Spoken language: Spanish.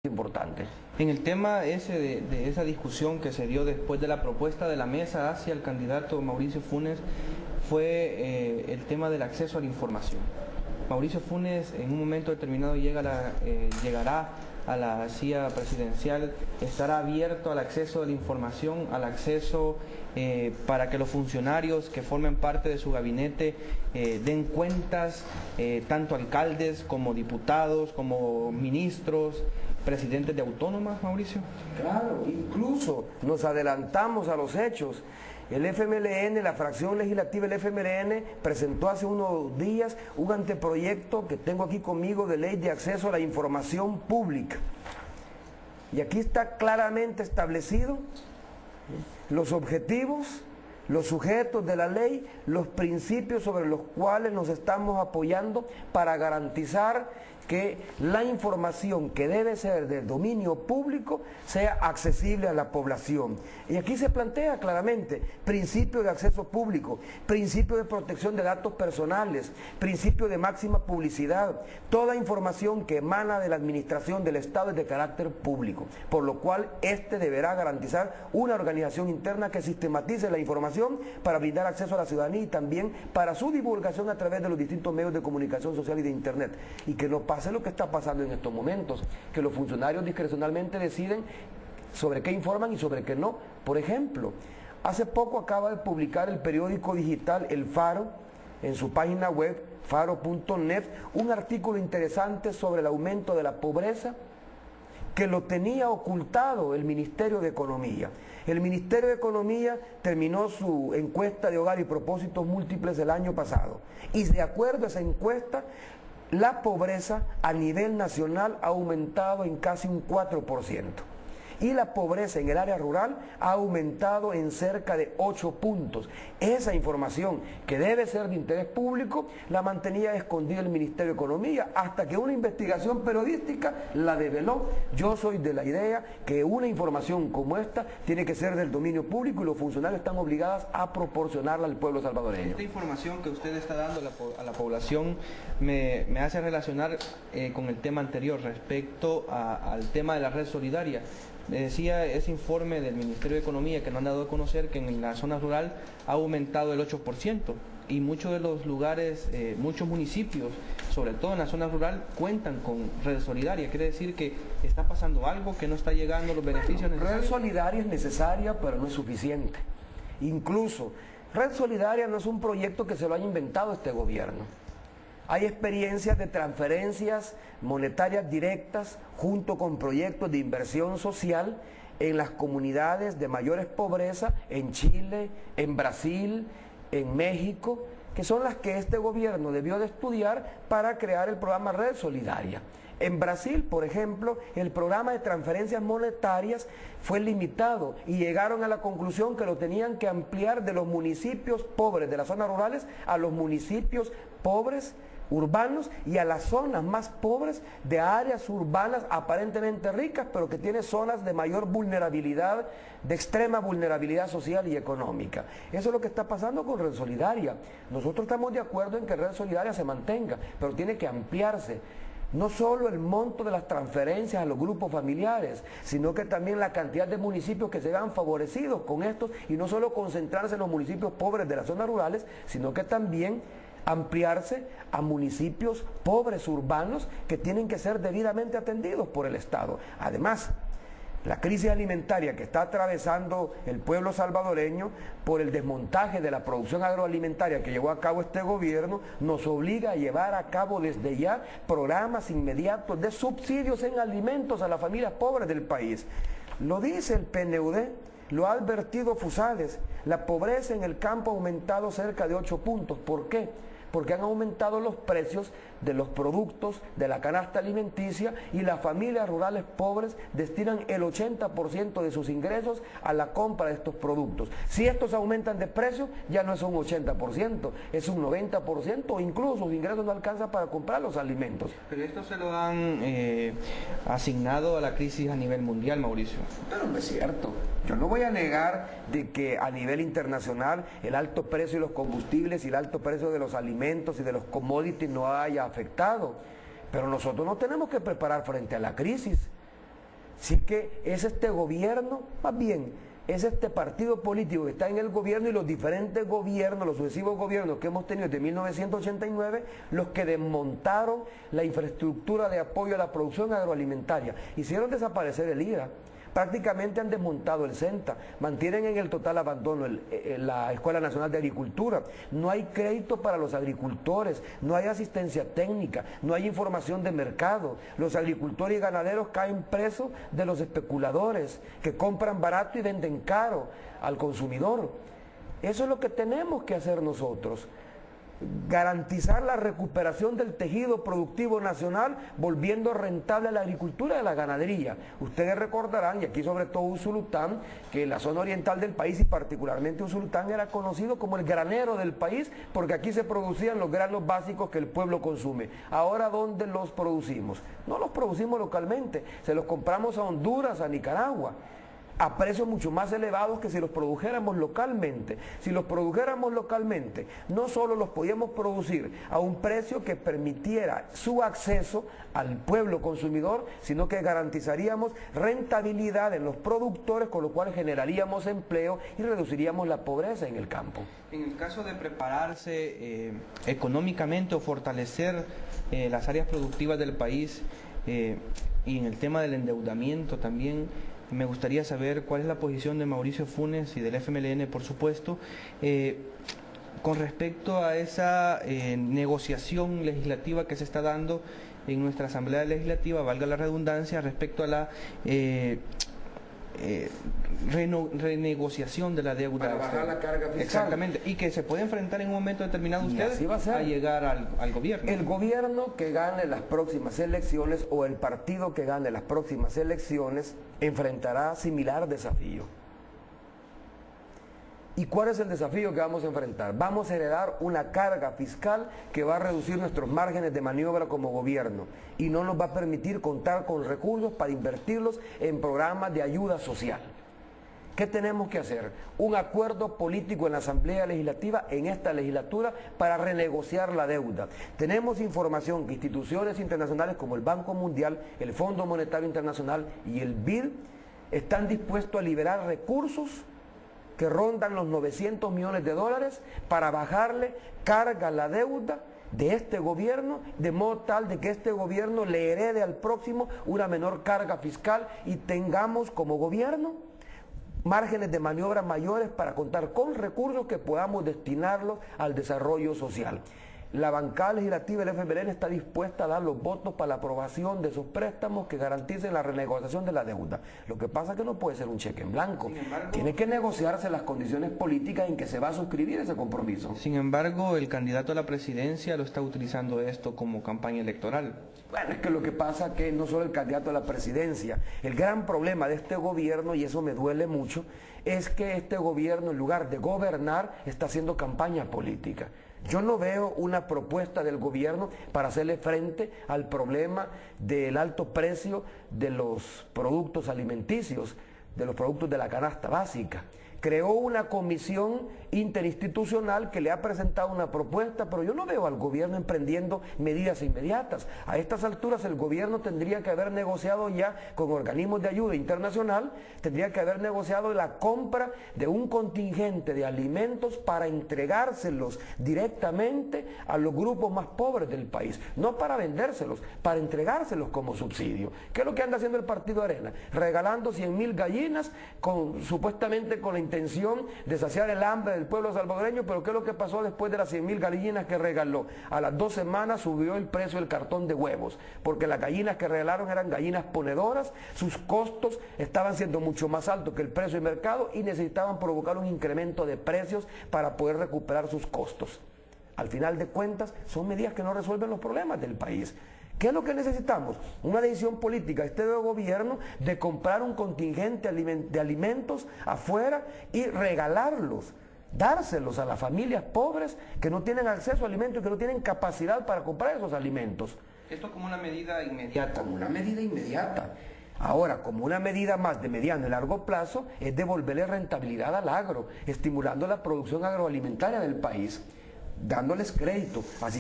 importante. En el tema ese de esa discusión que se dio después de la propuesta de la mesa hacia el candidato Mauricio Funes fue el tema del acceso a la información. Mauricio Funes en un momento determinado llegará a la silla presidencial, estará abierto al acceso a la información, al acceso para que los funcionarios que formen parte de su gabinete den cuentas, tanto alcaldes como diputados, como ministros, presidentes de autónomas, Mauricio. Claro, incluso nos adelantamos a los hechos. El FMLN, la fracción legislativa del FMLN, presentó hace unos días un anteproyecto que tengo aquí conmigo de ley de acceso a la información pública. Y aquí está claramente establecido los objetivos, los sujetos de la ley, los principios sobre los cuales nos estamos apoyando para garantizar que la información que debe ser del dominio público sea accesible a la población. Y aquí se plantea claramente principio de acceso público, principio de protección de datos personales, principio de máxima publicidad. Toda información que emana de la administración del Estado es de carácter público, por lo cual este deberá garantizar una organización interna que sistematice la información para brindar acceso a la ciudadanía y también para su divulgación a través de los distintos medios de comunicación social y de internet, y que no pase lo que está pasando en estos momentos, que los funcionarios discrecionalmente deciden sobre qué informan y sobre qué no. Por ejemplo, hace poco acaba de publicar el periódico digital El Faro en su página web faro.net un artículo interesante sobre el aumento de la pobreza que lo tenía ocultado el Ministerio de Economía. El Ministerio de Economía terminó su encuesta de hogar y propósitos múltiples el año pasado, y de acuerdo a esa encuesta, la pobreza a nivel nacional ha aumentado en casi un 4%. Y la pobreza en el área rural ha aumentado en cerca de 8 puntos. Esa información, que debe ser de interés público, la mantenía escondida el Ministerio de Economía hasta que una investigación periodística la develó. Yo soy de la idea que una información como esta tiene que ser del dominio público y los funcionarios están obligados a proporcionarla al pueblo salvadoreño. Esta información que usted está dando a la población me hace relacionar con el tema anterior respecto al tema de la red solidaria. Le decía ese informe del Ministerio de Economía que nos han dado a conocer que en la zona rural ha aumentado el 8% y muchos de los lugares, muchos municipios, sobre todo en la zona rural, cuentan con red solidaria. Quiere decir que está pasando algo, que no está llegando los beneficios necesarios. Red solidaria es necesaria, pero no es suficiente. Incluso, red solidaria no es un proyecto que se lo haya inventado este gobierno. Hay experiencias de transferencias monetarias directas junto con proyectos de inversión social en las comunidades de mayores pobreza, en Chile, en Brasil, en México, que son las que este gobierno debió de estudiar para crear el programa Red Solidaria. En Brasil, por ejemplo, el programa de transferencias monetarias fue limitado y llegaron a la conclusión que lo tenían que ampliar de los municipios pobres de las zonas rurales a los municipios pobres urbanos y a las zonas más pobres de áreas urbanas aparentemente ricas, pero que tienen zonas de mayor vulnerabilidad, de extrema vulnerabilidad social y económica. Eso es lo que está pasando con Red Solidaria. Nosotros estamos de acuerdo en que Red Solidaria se mantenga, pero tiene que ampliarse. No solo el monto de las transferencias a los grupos familiares, sino que también la cantidad de municipios que se vean favorecidos con esto, y no solo concentrarse en los municipios pobres de las zonas rurales, sino que también ampliarse a municipios pobres urbanos que tienen que ser debidamente atendidos por el Estado. Además, la crisis alimentaria que está atravesando el pueblo salvadoreño por el desmontaje de la producción agroalimentaria que llevó a cabo este gobierno nos obliga a llevar a cabo desde ya programas inmediatos de subsidios en alimentos a las familias pobres del país. Lo dice el PNUD, lo ha advertido Fusades, la pobreza en el campo ha aumentado cerca de 8 puntos. ¿Por qué? Porque han aumentado los precios de los productos de la canasta alimenticia y las familias rurales pobres destinan el 80% de sus ingresos a la compra de estos productos. Si estos aumentan de precio, ya no es un 80%, es un 90%, o incluso sus ingresos no alcanzan para comprar los alimentos. Pero esto se lo han asignado a la crisis a nivel mundial, Mauricio. Pero no es cierto. Yo no voy a negar de que a nivel internacional el alto precio de los combustibles y el alto precio de los alimentos y de los commodities no haya afectado, pero nosotros nos tenemos que preparar frente a la crisis. Así que es este gobierno, más bien, es este partido político que está en el gobierno y los diferentes gobiernos, los sucesivos gobiernos que hemos tenido desde 1989, los que desmontaron la infraestructura de apoyo a la producción agroalimentaria. Hicieron desaparecer el IRA. Prácticamente han desmontado el CENTA, mantienen en el total abandono la Escuela Nacional de Agricultura, no hay crédito para los agricultores, no hay asistencia técnica, no hay información de mercado, los agricultores y ganaderos caen presos de los especuladores que compran barato y venden caro al consumidor. Eso es lo que tenemos que hacer nosotros. Garantizar la recuperación del tejido productivo nacional, volviendo rentable a la agricultura y a la ganadería. Ustedes recordarán, y aquí sobre todo Usulután, que la zona oriental del país y particularmente Usulután era conocido como el granero del país, porque aquí se producían los granos básicos que el pueblo consume. Ahora, ¿dónde los producimos? No los producimos localmente, se los compramos a Honduras, a Nicaragua, a precios mucho más elevados que si los produjéramos localmente. Si los produjéramos localmente, no solo los podíamos producir a un precio que permitiera su acceso al pueblo consumidor, sino que garantizaríamos rentabilidad en los productores, con lo cual generaríamos empleo y reduciríamos la pobreza en el campo. En el caso de prepararse económicamente o fortalecer las áreas productivas del país, y en el tema del endeudamiento también, me gustaría saber cuál es la posición de Mauricio Funes y del FMLN, por supuesto, con respecto a esa negociación legislativa que se está dando en nuestra Asamblea Legislativa, valga la redundancia, respecto a la renegociación de la deuda. Para bajar la carga fiscal. Exactamente, y que se puede enfrentar en un momento determinado ustedes a llegar al gobierno. El gobierno que gane las próximas elecciones o el partido que gane las próximas elecciones enfrentará similar desafío. ¿Y cuál es el desafío que vamos a enfrentar? Vamos a heredar una carga fiscal que va a reducir nuestros márgenes de maniobra como gobierno y no nos va a permitir contar con recursos para invertirlos en programas de ayuda social. ¿Qué tenemos que hacer? Un acuerdo político en la Asamblea Legislativa, en esta legislatura, para renegociar la deuda. Tenemos información que instituciones internacionales como el Banco Mundial, el Fondo Monetario Internacional y el BID están dispuestos a liberar recursos que rondan los 900 millones de dólares para bajarle carga a la deuda de este gobierno, de modo tal de que este gobierno le herede al próximo una menor carga fiscal y tengamos como gobierno márgenes de maniobra mayores para contar con recursos que podamos destinarlos al desarrollo social. La bancada legislativa del FMLN está dispuesta a dar los votos para la aprobación de esos préstamos que garanticen la renegociación de la deuda. Lo que pasa es que no puede ser un cheque en blanco. Sin embargo, tiene que negociarse las condiciones políticas en que se va a suscribir ese compromiso. Sin embargo, el candidato a la presidencia lo está utilizando esto como campaña electoral. Bueno, es que lo que pasa es que no solo el candidato a la presidencia, el gran problema de este gobierno, y eso me duele mucho, es que este gobierno, en lugar de gobernar, está haciendo campaña política. Yo no veo una propuesta del gobierno para hacerle frente al problema del alto precio de los productos alimenticios, de los productos de la canasta básica. Creó una comisión interinstitucional que le ha presentado una propuesta, pero yo no veo al gobierno emprendiendo medidas inmediatas. A estas alturas el gobierno tendría que haber negociado ya con organismos de ayuda internacional, tendría que haber negociado la compra de un contingente de alimentos para entregárselos directamente a los grupos más pobres del país, no para vendérselos, para entregárselos como subsidio. ¿Qué es lo que anda haciendo el Partido Arena? Regalando 100.000 gallinas, supuestamente con la intención de saciar el hambre del pueblo salvadoreño, pero ¿qué es lo que pasó después de las 100.000 gallinas que regaló? A las 2 semanas subió el precio del cartón de huevos, porque las gallinas que regalaron eran gallinas ponedoras, sus costos estaban siendo mucho más altos que el precio de mercado y necesitaban provocar un incremento de precios para poder recuperar sus costos. Al final de cuentas, son medidas que no resuelven los problemas del país. ¿Qué es lo que necesitamos? Una decisión política de este gobierno de comprar un contingente de alimentos afuera y regalarlos, dárselos a las familias pobres que no tienen acceso a alimentos y que no tienen capacidad para comprar esos alimentos. Esto como una medida inmediata. Como una medida inmediata. Ahora, como una medida más de mediano y largo plazo, es devolverle rentabilidad al agro, estimulando la producción agroalimentaria del país, dándoles crédito. Así